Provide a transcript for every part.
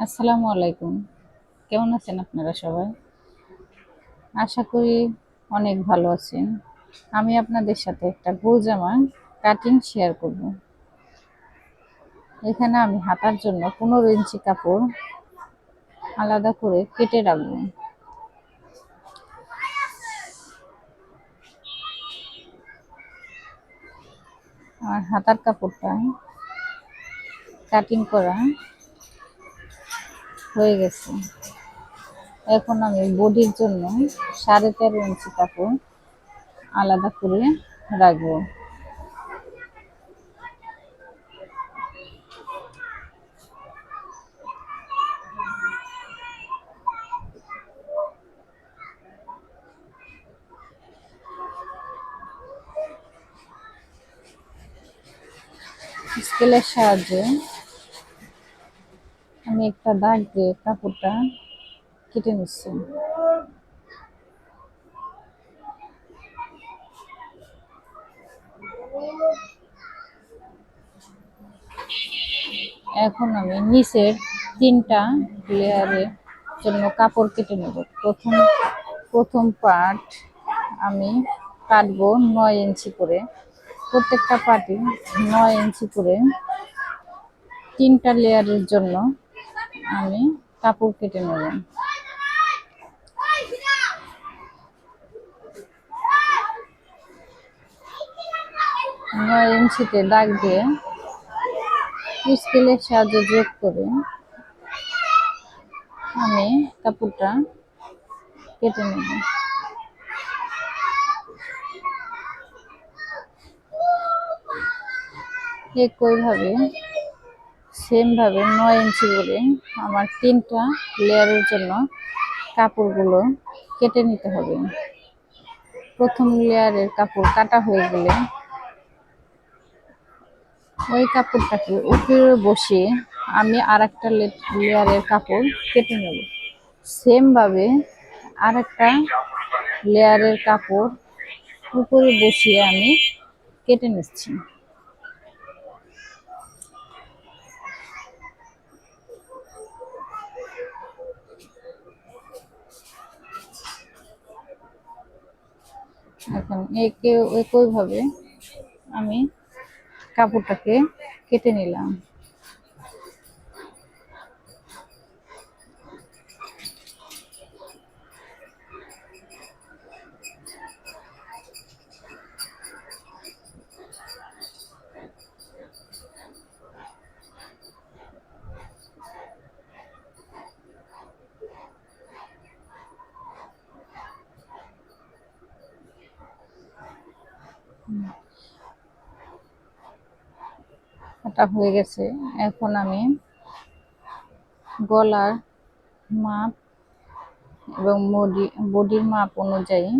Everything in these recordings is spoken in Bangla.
আসসালামু আলাইকুম। কেমন আছেন আপনারা সবাই? আশা করি অনেক ভালো আছেন। আমি আপনাদের সাথে একটা জামা কাটিং শেয়ার করব। এখানে আমি হাতার জন্য 15 ইঞ্চি কাপড় আলাদা করে কেটে রাখবো। আর হাতার কাপড়টা কাটিং করা হয়ে গেছে। এখন আমি বডির জন্য 13.5 ইঞ্চি কাপড় আলাদা করে রাখবো। স্কেলের সাহায্যে আমি একটা দাগ দিয়ে কাপড়টা কেটে নিচ্ছি। এখন আমি নিচের 3টা লেয়ারের জন্য কাপড় কেটে নেব। প্রথম পার্ট আমি কাটবো 9 ইঞ্চি করে। প্রত্যেকটা পার্টে 9 ইঞ্চি করে 3টা লেয়ারের জন্য আমি কাপড় কেটে নেব। 9 ইঞ্চিতে দাগ দিয়ে স্কেলের সাহায্যে যোগ করে আমি কাপড়টা কেটে নেব। একইভাবে সেম ভাবে 9 ইঞ্চি করে আমার 3টা লেয়ারের জন্য কাপড়গুলো কেটে নিতে হবে। প্রথম লেয়ারের কাপড় কাটা হয়ে গেলে ওই কাপড়টাকে উপরে বসিয়ে আমি আরেকটা লেয়ারের কাপড় কেটে নেব। সেম ভাবে আরেকটা লেয়ারের কাপড় উপরে বসিয়ে আমি কেটে নিচ্ছি। এখন একইভাবে আমি কাপড়টাকে কেটে নিলাম। কাটা হয়ে গেছে। এখন আমি গলার মাপ এবং বডির মাপ অনুযায়ী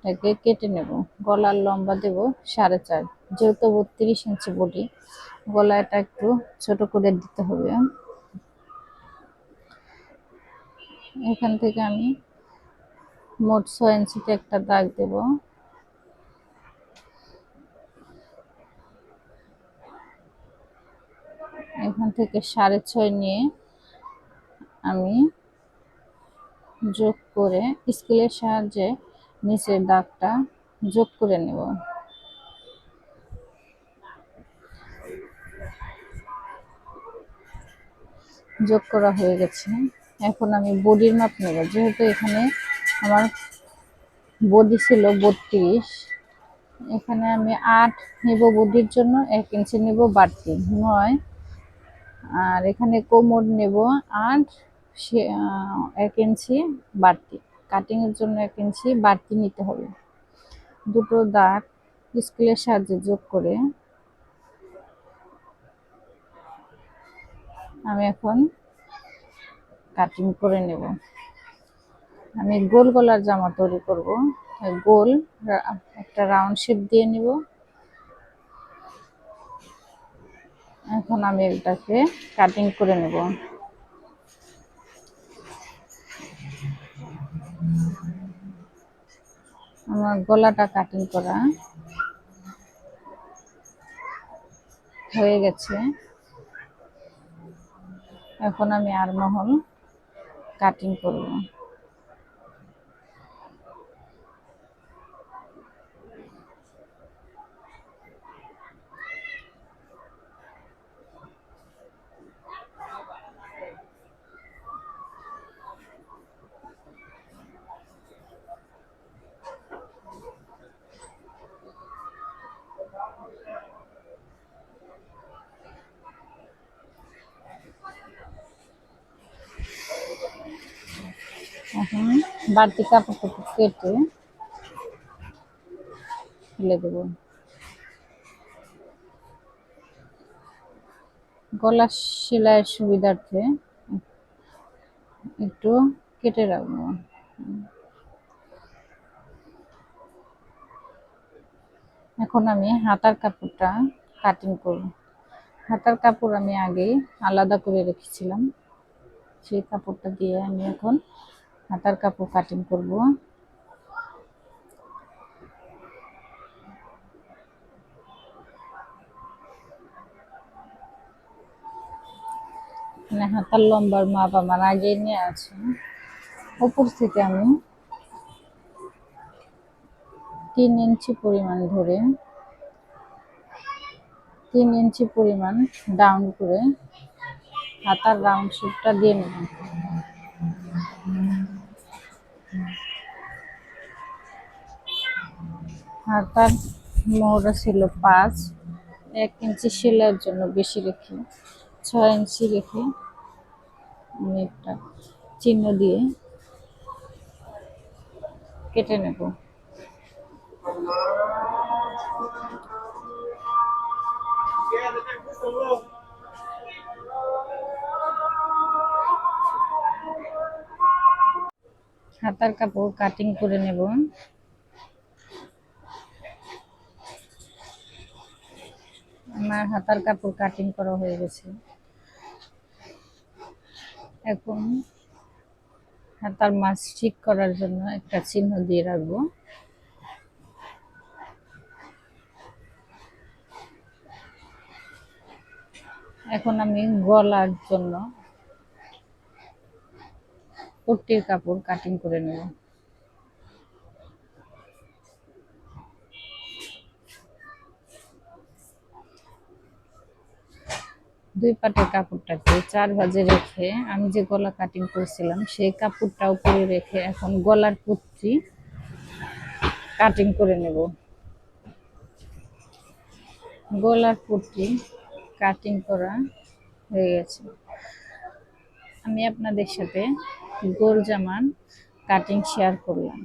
এটাকে কেটে নেব। গলার লম্বা দেব 4.5, যেহেতু 32 ইঞ্চি বডি, গলাটা একটু ছোট করে দিতে হবে। এখান থেকে আমি মোট 6 ইঞ্চিতে একটা দাগ দেব। এখান থেকে 6.5 নিয়ে আমি যোগ করে স্কেলের সাহায্যে নিচের দাগটা যোগ করে নেব। যোগ করা হয়ে গেছে। এখন আমি বডির মাপ নেব। যেহেতু এখানে আমার বডি ছিল 32, এখানে আমি 8 নেব বডির জন্য, 1 ইঞ্চি নেব বাড়তি 9, আর এখানে কোমর নেব 8, 1 ইঞ্চি বাড়তি। কাটিং এর জন্য 1 ইঞ্চি বাড়তি নিতে হবে। দুটো দাগ স্কেলের সাহায্যে যোগ করে আমি এখন কাটিং করে নেব। আমি গোল গলার জামা তৈরি করব, গোল একটা রাউন্ড শেপ দিয়ে নিব। এখন আমি এটাকে কাটিং করে নেব। আমার গলাটা কাটিং করা হয়ে গেছে। এখন আমি আরমহল কাটিং করব। এখন বাড়তি কাপড়টা কেটে ফেলে দেবো। গলা সেলাইয়ের সুবিধার্থে একটু কেটে রাখবো। এখন আমি হাতার কাপড়টা কাটিং করব। হাতার কাপড় আমি আগেই আলাদা করে রেখেছিলাম, সেই কাপড়টা দিয়ে আমি এখন হাতার কাপড় কাটিং করব। মানে হাতার লম্বার মাপ আমার আগেই নিয়ে আছে। উপর থেকে আমি 3 ইঞ্চি পরিমাণ ধরে 3 ইঞ্চি পরিমাণ ডাউন করে হাতার রাউন্ড শেপটা দিয়ে নেব। হাতার মোহরা ছিল 5, 1 ইঞ্চি সেলাইয়ের জন্য বেশি রেখে 6 ইঞ্চি রেখে আমি একটা চিহ্ন দিয়ে কেটে নেব। হাতার কাপড় কাটিং করে নেব। আমার হাতার কাপড় কাটিং করা হয়ে গেছে। এখন হাতার মাছ ঠিক করার জন্য একটা চিহ্ন দিয়ে রাখবো। এখন আমি গলার জন্য পট্টির কাপড় কাটিং করে নেব। দুই পাটের কাপড়টাকে 4 ভাঁজে রেখে আমি যে গলা কাটিং করেছিলাম সেই কাপড়টা উপরে রেখে এখন গলার পট্টি কাটিং করে নেব। গলার পট্টি কাটিং করা হয়ে গেছে। আমি আপনাদের সাথে গোল জামার কাটিং শেয়ার করলাম।